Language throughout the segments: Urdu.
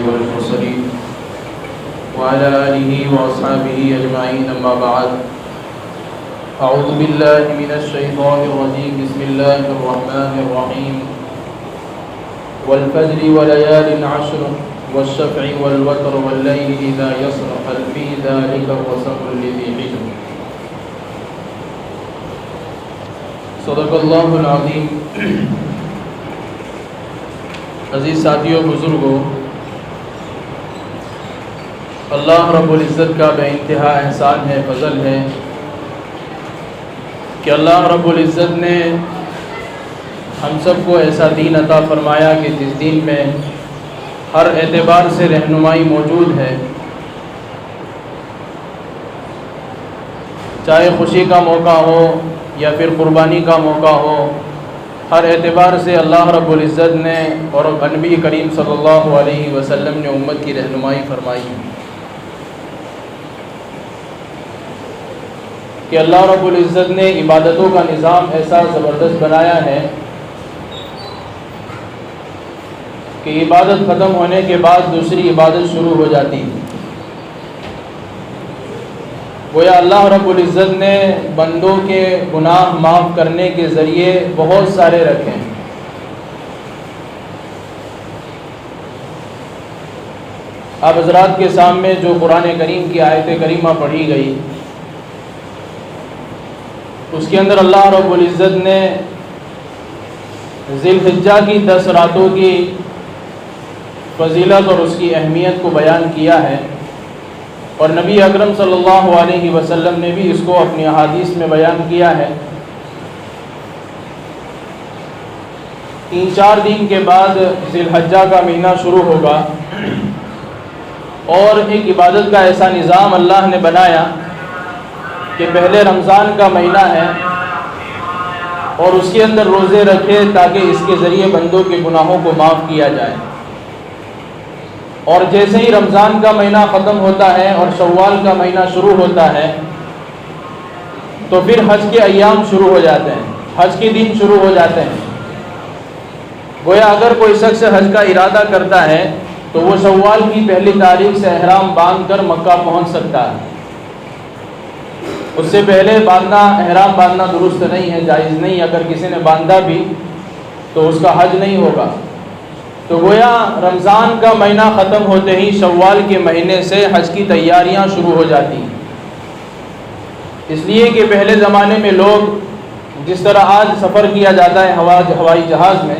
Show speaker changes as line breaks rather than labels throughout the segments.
والمرسلين وعلى آله وأصحابه أجمعين أما بعد أعوذ بالله من الشيطان الرجيم بسم الله الرحمن الرحيم والفجر وليال عشر والشفع والوتر والليل إذا يسر هل في ذلك قسم لذي حجر صدق اللہ العظیم۔ عزیز ساتھیوں، بزرگوں، اللہ رب العزت کا بے انتہا احسان ہے، فضل ہے کہ اللہ رب العزت نے ہم سب کو ایسا دین عطا فرمایا کہ جس دین میں ہر اعتبار سے رہنمائی موجود ہے، چاہے خوشی کا موقع ہو یا پھر قربانی کا موقع ہو، ہر اعتبار سے اللہ رب العزت نے اور نبی کریم صلی اللہ علیہ وسلم نے امت کی رہنمائی فرمائی کہ اللہ رب العزت نے عبادتوں کا نظام ایسا زبردست بنایا ہے کہ عبادت ختم ہونے کے بعد دوسری عبادت شروع ہو جاتی ہے۔ گویا اللہ رب العزت نے بندوں کے گناہ معاف کرنے کے ذریعے بہت سارے رکھے ہیں۔ آپ حضرات کے سامنے جو قرآن کریم کی آیت کریمہ پڑھی گئی، اس کے اندر اللہ رب العزت نے ذی الحجہ کی 10 راتوں کی فضیلت اور اس کی اہمیت کو بیان کیا ہے، اور نبی اکرم صلی اللہ علیہ وسلم نے بھی اس کو اپنی احادیث میں بیان کیا ہے۔ 3-4 دن کے بعد ذی الحجہ کا مہینہ شروع ہوگا، اور ایک عبادت کا ایسا نظام اللہ نے بنایا کہ پہلے رمضان کا مہینہ ہے اور اس کے اندر روزے رکھے تاکہ اس کے ذریعے بندوں کے گناہوں کو معاف کیا جائے، اور جیسے ہی رمضان کا مہینہ ختم ہوتا ہے اور شوال کا مہینہ شروع ہوتا ہے تو پھر حج کے ایام شروع ہو جاتے ہیں، حج کے دن شروع ہو جاتے ہیں۔ گویا اگر کوئی شخص حج کا ارادہ کرتا ہے تو وہ شوال کی پہلی تاریخ سے احرام باندھ کر مکہ پہنچ سکتا ہے۔ اس سے پہلے احرام باندھنا درست نہیں ہے، جائز نہیں۔ اگر کسی نے باندھا بھی تو اس کا حج نہیں ہوگا۔ تو گویا رمضان کا مہینہ ختم ہوتے ہی شوال کے مہینے سے حج کی تیاریاں شروع ہو جاتی ہیں، اس لیے کہ پہلے زمانے میں لوگ جس طرح آج سفر کیا جاتا ہے ہوائی جہاز میں،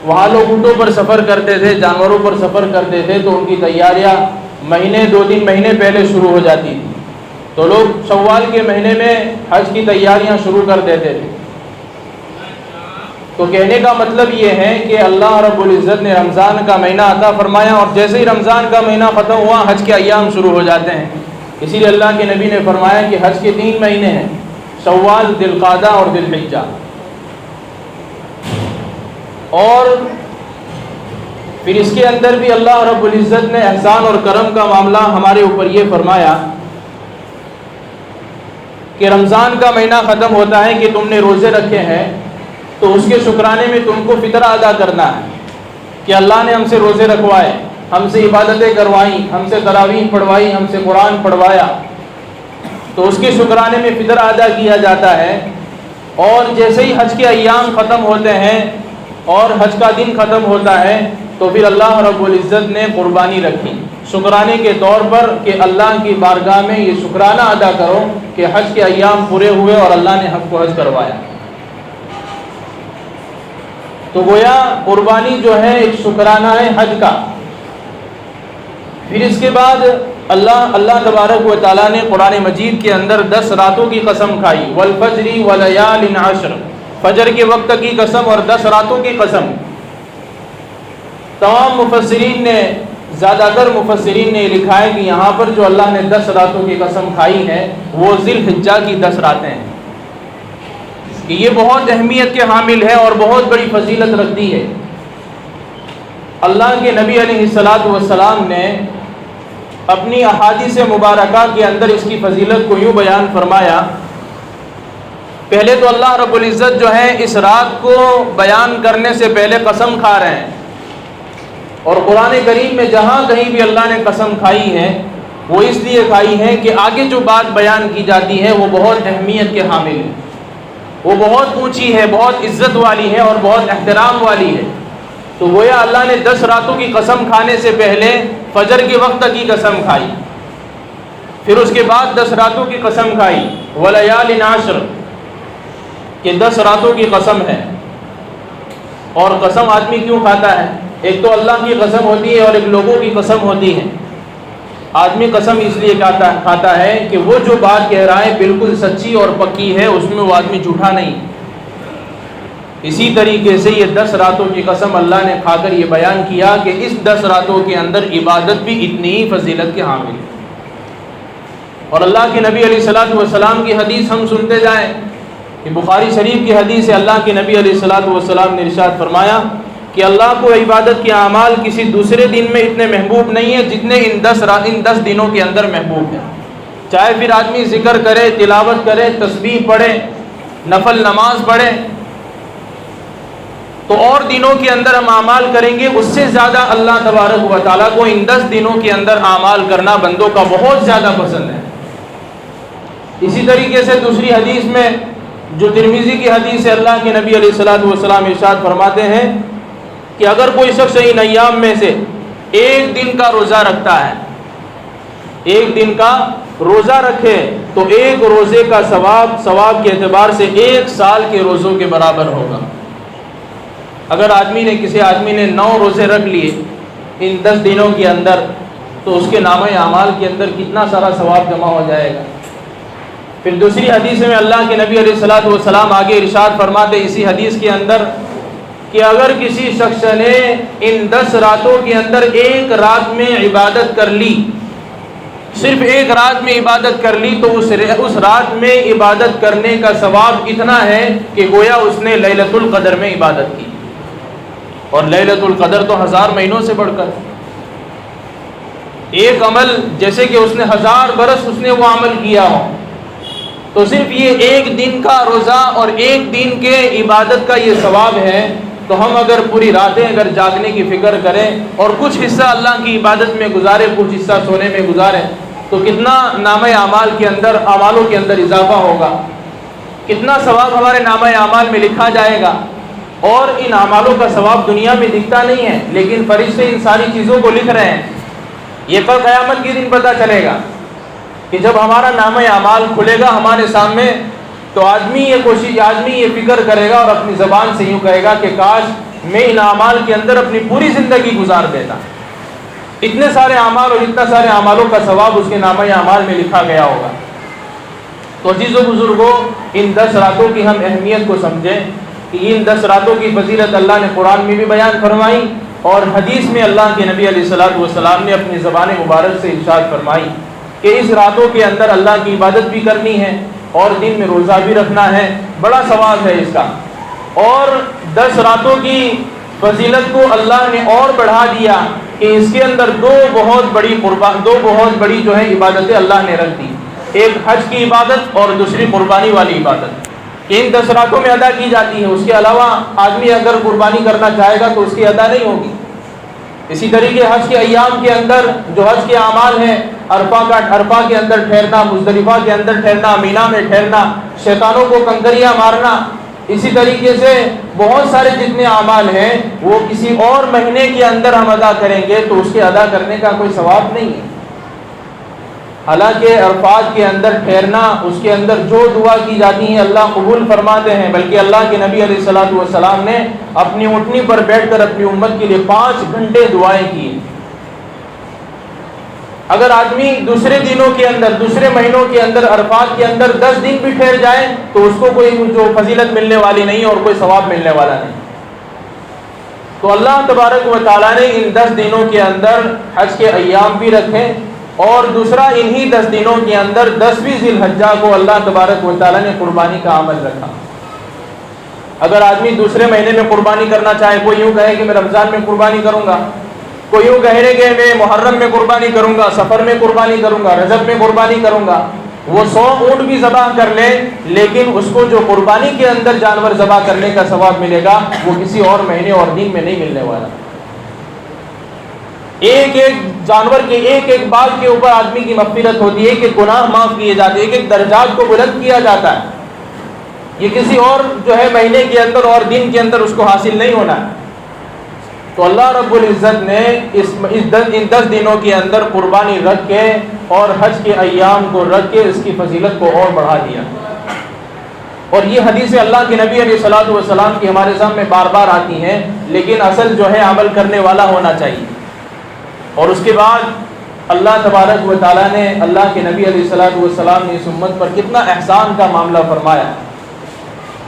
وہاں لوگ اونٹوں پر سفر کرتے تھے، جانوروں پر سفر کرتے تھے، تو ان کی تیاریاں 2-3 مہینے پہلے شروع ہو جاتی تھی۔ تو لوگ شوال کے مہینے میں حج کی تیاریاں شروع کر دیتے تھے۔ تو کہنے کا مطلب یہ ہے کہ اللہ رب العزت نے رمضان کا مہینہ عطا فرمایا، اور جیسے ہی رمضان کا مہینہ ختم ہوا حج کے ایام شروع ہو جاتے ہیں۔ اسی لیے اللہ کے نبی نے فرمایا کہ حج کے 3 مہینے ہیں، شوال، ذی القعدہ اور ذی الحجہ۔ اور پھر اس کے اندر بھی اللہ رب العزت نے احسان اور کرم کا معاملہ ہمارے اوپر یہ فرمایا کہ رمضان کا مہینہ ختم ہوتا ہے کہ تم نے روزے رکھے ہیں تو اس کے شکرانے میں تم کو فطرہ ادا کرنا ہے کہ اللہ نے ہم سے روزے رکھوائے، ہم سے عبادتیں کروائیں، ہم سے تراویح پڑھوائی، ہم سے قرآن پڑھوایا، تو اس کے شکرانے میں فطرہ ادا کیا جاتا ہے۔ اور جیسے ہی حج کے ایام ختم ہوتے ہیں اور حج کا دن ختم ہوتا ہے تو پھر اللہ رب العزت نے قربانی رکھی شکرانے کے طور پر کہ اللہ کی بارگاہ میں یہ شکرانہ ادا کرو کہ حج کے ایام پورے ہوئے اور اللہ نے حج کو حج کروایا۔ تو گویا قربانی جو ہے ایک شکرانہ ہے حج کا۔ پھر اس کے بعد اللہ تبارک و تعالیٰ نے قرآن مجید کے اندر 10 راتوں کی قسم کھائی، والفجر ولیال عشر، فجر کے وقت کی قسم اور 10 راتوں کی قسم۔ تمام مفسرین نے، زیادہ تر مفسرین نے لکھا ہے کہ یہاں پر جو اللہ نے 10 راتوں کی قسم کھائی ہے وہ ذی الحجہ کی 10 راتیں ہیں، کہ یہ بہت اہمیت کے حامل ہے اور بہت بڑی فضیلت رکھتی ہے۔ اللہ کے نبی علیہ السلام نے اپنی احادیث مبارکہ کے اندر اس کی فضیلت کو یوں بیان فرمایا۔ پہلے تو اللہ رب العزت جو ہے اس رات کو بیان کرنے سے پہلے قسم کھا رہے ہیں اور قرآن کریم میں جہاں کہیں بھی اللہ نے قسم کھائی ہے وہ اس لیے کھائی ہے کہ آگے جو بات بیان کی جاتی ہے وہ بہت اہمیت کے حامل ہے، وہ بہت اونچی ہے، بہت عزت والی ہے اور بہت احترام والی ہے۔ تو گویا اللہ نے 10 راتوں کی قسم کھانے سے پہلے فجر کے وقت کی قسم کھائی، پھر اس کے بعد 10 راتوں کی قسم کھائی، وَلَيَالٍ عَشْرٍ، کہ 10 راتوں کی قسم ہے۔ اور قسم آدمی کیوں کھاتا ہے؟ ایک تو اللہ کی قسم ہوتی ہے اور ایک لوگوں کی قسم ہوتی ہے۔ آدمی قسم اس لیے کھاتا ہے کہ وہ جو بات کہہ رہا ہے بالکل سچی اور پکی ہے، اس میں وہ آدمی جھوٹا نہیں۔ اسی طریقے سے یہ 10 راتوں کی قسم اللہ نے کھا کر یہ بیان کیا کہ اس 10 راتوں کے اندر عبادت بھی اتنی ہی فضیلت کے حامل ہے۔ اور اللہ کے نبی علیہ الصلوۃ والسلام کی حدیث ہم سنتے جائیں کہ بخاری شریف کی حدیث ہے، اللہ کے نبی علیہ الصلوۃ والسلام نے ارشاد فرمایا کہ اللہ کو عبادت کے اعمال کسی دوسرے دن میں اتنے محبوب نہیں ہیں جتنے ان 10 دنوں کے اندر محبوب ہیں۔ چاہے پھر آدمی ذکر کرے، تلاوت کرے، تسبیح پڑھے، نفل نماز پڑھے، تو اور دنوں کے اندر ہم اعمال کریں گے اس سے زیادہ اللہ تبارک و تعالیٰ کو ان 10 دنوں کے اندر اعمال کرنا بندوں کا بہت زیادہ پسند ہے۔ اسی طریقے سے دوسری حدیث میں جو ترمذی کی حدیث ہے، اللہ کے نبی علیہ الصلوۃ والسلام ارشاد فرماتے ہیں کہ اگر کوئی شخص ان ایام میں سے ایک دن کا روزہ رکھتا ہے، ایک دن کا روزہ رکھے تو ایک روزے کا ثواب کے اعتبار سے 1 سال کے روزوں کے برابر ہوگا۔ اگر کسی آدمی نے 9 روزے رکھ لیے ان 10 دنوں کے اندر تو اس کے نامہ اعمال کے اندر کتنا سارا ثواب جمع ہو جائے گا۔ پھر دوسری حدیث میں اللہ کے نبی علیہ الصلوۃ والسلام آگے ارشاد فرماتے اسی حدیث کے اندر کہ اگر کسی شخص نے ان 10 راتوں کے اندر ایک رات میں عبادت کر لی، صرف ایک رات میں عبادت کر لی، تو اس رات میں عبادت کرنے کا ثواب اتنا ہے کہ گویا اس نے لیلۃ القدر میں عبادت کی، اور لیلۃ القدر تو 1000 مہینوں سے بڑھ کر ایک عمل، جیسے کہ اس نے 1000 برس اس نے وہ عمل کیا ہو، تو صرف یہ ایک دن کا روزہ اور ایک دن کے عبادت کا یہ ثواب ہے۔ تو ہم اگر پوری راتیں اگر جاگنے کی فکر کریں اور کچھ حصہ اللہ کی عبادت میں گزارے، کچھ حصہ سونے میں گزاریں، تو کتنا نامہ اعمال کے اندر، اعمالوں کے اندر اضافہ ہوگا، کتنا ثواب ہمارے نامہ اعمال میں لکھا جائے گا۔ اور ان اعمالوں کا ثواب دنیا میں دکھتا نہیں ہے، لیکن فرشتے ان ساری چیزوں کو لکھ رہے ہیں۔ یہ کل قیامت کے دن پتہ چلے گا کہ جب ہمارا نامہ اعمال کھلے گا ہمارے سامنے، تو آدمی یہ فکر کرے گا اور اپنی زبان سے یوں کہے گا کہ کاش میں ان اعمال کے اندر اپنی پوری زندگی گزار دیتا، اتنے سارے اعمال اور اتنا سارے اعمالوں کا ثواب اس کے نامہ اعمال میں لکھا گیا ہوگا۔ تو عزیزوں بزرگوں، ان 10 راتوں کی ہم اہمیت کو سمجھیں کہ ان 10 راتوں کی فضیلت اللہ نے قرآن میں بھی بیان فرمائی اور حدیث میں اللہ کے نبی علیہ الصلوۃ والسلام نے اپنی زبان مبارک سے ارشاد فرمائی کہ اس راتوں کے اندر اللہ کی عبادت بھی کرنی ہے اور دن میں روزہ بھی رکھنا ہے، بڑا ثواب ہے اس کا۔ اور 10 راتوں کی فضیلت کو اللہ نے اور بڑھا دیا کہ اس کے اندر دو بہت بڑی جو ہے عبادتیں اللہ نے رکھ دی، ایک حج کی عبادت اور دوسری قربانی والی عبادت، کہ ان 10 راتوں میں ادا کی جاتی ہے۔ اس کے علاوہ آدمی اگر قربانی کرنا چاہے گا تو اس کی ادا نہیں ہوگی۔ اسی طریقے حج کے ایام کے اندر جو حج کے اعمال ہیں، عرفہ کے اندر ٹھہرنا، مزدلفہ کے اندر ٹھہرنا، مینا میں ٹھہرنا، شیطانوں کو کنکریاں مارنا، اسی طریقے سے بہت سارے جتنے اعمال ہیں وہ کسی اور مہینے کے اندر ہم ادا کریں گے تو اس کے ادا کرنے کا کوئی ثواب نہیں ہے۔ حالانکہ عرفات کے اندر ٹھہرنا، اس کے اندر جو دعا کی جاتی ہیں اللہ قبول فرماتے ہیں، بلکہ اللہ کے نبی علیہ الصلوۃ والسلام نے اپنی اونٹنی پر بیٹھ کر اپنی امت کے لیے 5 گھنٹے دعائیں کی۔ اگر آدمی دوسرے دنوں کے اندر، دوسرے مہینوں کے اندر، عرفات کے اندر 10 دن بھی ٹھہر جائے تو اس کو کوئی جو فضیلت ملنے والی نہیں اور کوئی ثواب ملنے والا نہیں۔ تو اللہ تبارک و تعالیٰ نے ان 10 دنوں کے اندر حج کے ایام بھی رکھے، اور دوسرا انہی 10 دنوں کے اندر 10ویں ذی الحجہ کو اللہ تبارک و تعالیٰ نے قربانی کا عمل رکھا۔ اگر آدمی دوسرے مہینے میں قربانی کرنا چاہے، کوئی یوں کہے کہ میں رمضان میں قربانی کروں گا، کوئی یوں کہے کہ میں محرم میں قربانی کروں گا، سفر میں قربانی کروں گا، رجب میں قربانی کروں گا، وہ 100 اونٹ بھی ذبح کر لے، لیکن اس کو جو قربانی کے اندر جانور ذبح کرنے کا ثواب ملے گا وہ کسی اور مہینے اور دن میں نہیں ملنے والا۔ ایک ایک جانور کے ایک ایک بال کے اوپر آدمی کی مغفرت ہوتی ہے، ایک ایک گناہ معاف کیے جاتے ہیں، ایک ایک درجات کو بلند کیا جاتا ہے۔ یہ کسی اور جو ہے مہینے کے اندر اور دن کے اندر اس کو حاصل نہیں ہونا ہے۔ تو اللہ رب العزت نے ان 10 دنوں کے اندر قربانی رکھ کے اور حج کے ایام کو رکھ کے اس کی فضیلت کو اور بڑھا دیا۔ اور یہ حدیث اللہ کے نبی علیہ الصلوۃ والسلام کی ہمارے سامنے بار بار آتی ہیں، لیکن اصل جو ہے عمل کرنے والا ہونا چاہیے۔ اور اس کے بعد اللہ تبارک و تعالیٰ نے، اللہ کے نبی علیہ الصلوۃ والسلام نے اس امت پر کتنا احسان کا معاملہ فرمایا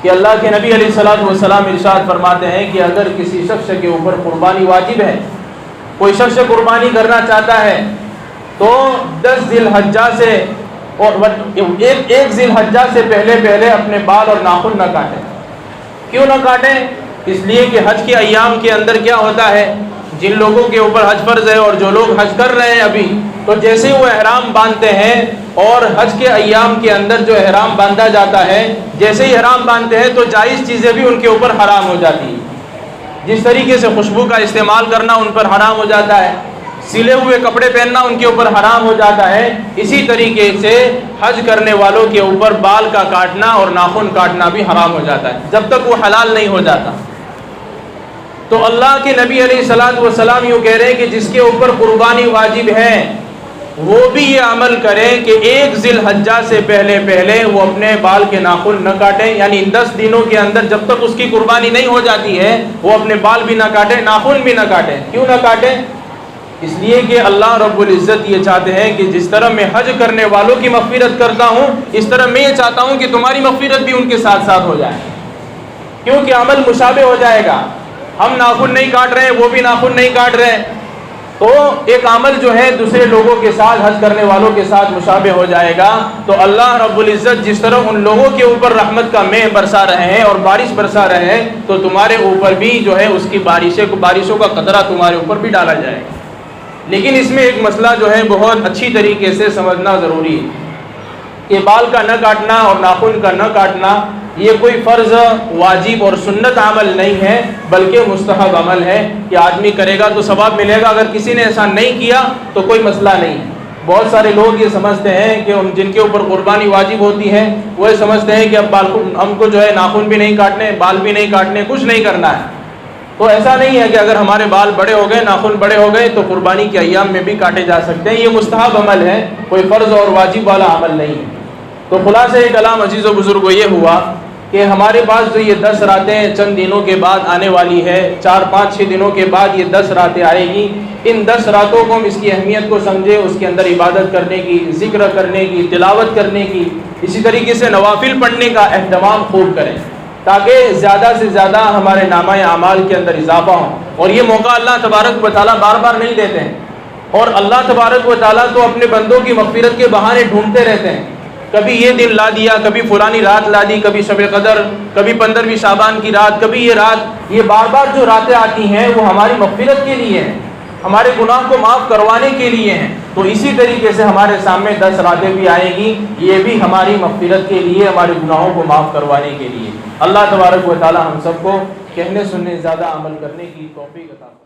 کہ اللہ کے نبی علیہ الصلوۃ والسلام ارشاد فرماتے ہیں کہ اگر کسی شخص کے اوپر قربانی واجب ہے، کوئی شخص قربانی کرنا چاہتا ہے تو 10 ذی الحجہ سے اور ایک ذی الحجہ سے پہلے اپنے بال اور ناخن نہ کاٹیں۔ کیوں نہ کاٹیں؟ اس لیے کہ حج کے ایام کے اندر کیا ہوتا ہے، جن لوگوں کے اوپر حج فرض ہے اور جو لوگ حج کر رہے ہیں ابھی، تو جیسے وہ احرام باندھتے ہیں اور حج کے ایام کے اندر جو احرام باندھا جاتا ہے، جیسے ہی احرام باندھتے ہیں تو جائز چیزیں بھی ان کے اوپر حرام ہو جاتی ہیں۔ جس طریقے سے خوشبو کا استعمال کرنا ان پر حرام ہو جاتا ہے، سلے ہوئے کپڑے پہننا ان کے اوپر حرام ہو جاتا ہے، اسی طریقے سے حج کرنے والوں کے اوپر بال کا کاٹنا اور ناخن کاٹنا بھی حرام ہو جاتا ہے جب تک وہ حلال نہیں ہو جاتا۔ تو اللہ کے نبی علیہ الصلوۃ والسلام یوں کہہ رہے ہیں کہ جس کے اوپر قربانی واجب ہے وہ بھی یہ عمل کرے کہ ایک ذی الحجہ سے پہلے وہ اپنے بال کے ناخن نہ کاٹیں، یعنی ان 10 دنوں کے اندر جب تک اس کی قربانی نہیں ہو جاتی ہے وہ اپنے بال بھی نہ کاٹیں، ناخن بھی نہ کاٹیں۔ کیوں نہ کاٹیں؟ اس لیے کہ اللہ رب العزت یہ چاہتے ہیں کہ جس طرح میں حج کرنے والوں کی مغفرت کرتا ہوں، اس طرح میں یہ چاہتا ہوں کہ تمہاری مغفرت بھی ان کے ساتھ ساتھ ہو جائے، کیونکہ عمل مشابہ ہو جائے گا۔ ہم ناخن نہیں کاٹ رہے ہیں، وہ بھی ناخن نہیں کاٹ رہے ہیں، تو ایک عمل جو ہے دوسرے لوگوں کے ساتھ، حج کرنے والوں کے ساتھ مشابہ ہو جائے گا۔ تو اللہ رب العزت جس طرح ان لوگوں کے اوپر رحمت کا مے برسا رہے ہیں اور بارش برسا رہے ہیں، تو تمہارے اوپر بھی جو ہے اس کی بارشوں کا قطرہ تمہارے اوپر بھی ڈالا جائے گا۔ لیکن اس میں ایک مسئلہ جو ہے بہت اچھی طریقے سے سمجھنا ضروری ہے کہ بال کا نہ کاٹنا اور ناخن کا نہ کاٹنا یہ کوئی فرض، واجب اور سنت عمل نہیں ہے، بلکہ مستحب عمل ہے کہ آدمی کرے گا تو ثواب ملے گا، اگر کسی نے ایسا نہیں کیا تو کوئی مسئلہ نہیں ہے۔ بہت سارے لوگ یہ سمجھتے ہیں کہ جن کے اوپر قربانی واجب ہوتی ہے وہ یہ سمجھتے ہیں کہ اب ہم کو جو ہے ناخن بھی نہیں کاٹنے، بال بھی نہیں کاٹنے، کچھ نہیں کرنا ہے۔ تو ایسا نہیں ہے کہ اگر ہمارے بال بڑے ہو گئے، ناخن بڑے ہو گئے تو قربانی کے ایام میں بھی کاٹے جا سکتے ہیں۔ یہ مستحب عمل ہے، کوئی فرض اور واجب والا عمل نہیں ہے۔ تو خلاصہ کلام عزیز و بزرگوں یہ ہوا کہ ہمارے پاس جو یہ 10 راتیں چند دنوں کے بعد آنے والی ہے، 4-5-6 دنوں کے بعد یہ 10 راتیں آئے گی، ان 10 راتوں کو ہم اس کی اہمیت کو سمجھیں، اس کے اندر عبادت کرنے کی، ذکر کرنے کی، تلاوت کرنے کی، اسی طریقے سے نوافل پڑھنے کا اہتمام خوب کریں تاکہ زیادہ سے زیادہ ہمارے نامہ اعمال کے اندر اضافہ ہو۔ اور یہ موقع اللہ تبارک و تعالیٰ بار بار نہیں دیتے ہیں، اور اللہ تبارک و تعالیٰ تو اپنے بندوں کی مغفرت کے بہانے ڈھونڈتے رہتے ہیں۔ کبھی یہ دن لا دیا، کبھی فلانی رات لا دی، کبھی شب قدر، کبھی 15ویں شعبان کی رات، کبھی یہ رات، یہ بار بار جو راتیں آتی ہیں وہ ہماری مغفرت کے لیے ہیں، ہمارے گناہ کو معاف کروانے کے لیے ہیں۔ تو اسی طریقے سے ہمارے سامنے 10 راتیں بھی آئیں گی، یہ بھی ہماری مغفرت کے لیے، ہمارے گناہوں کو معاف کروانے کے لیے۔ اللہ تبارک و تعالی ہم سب کو کہنے سننے زیادہ عمل کرنے کی توفیق عطا فرمائے۔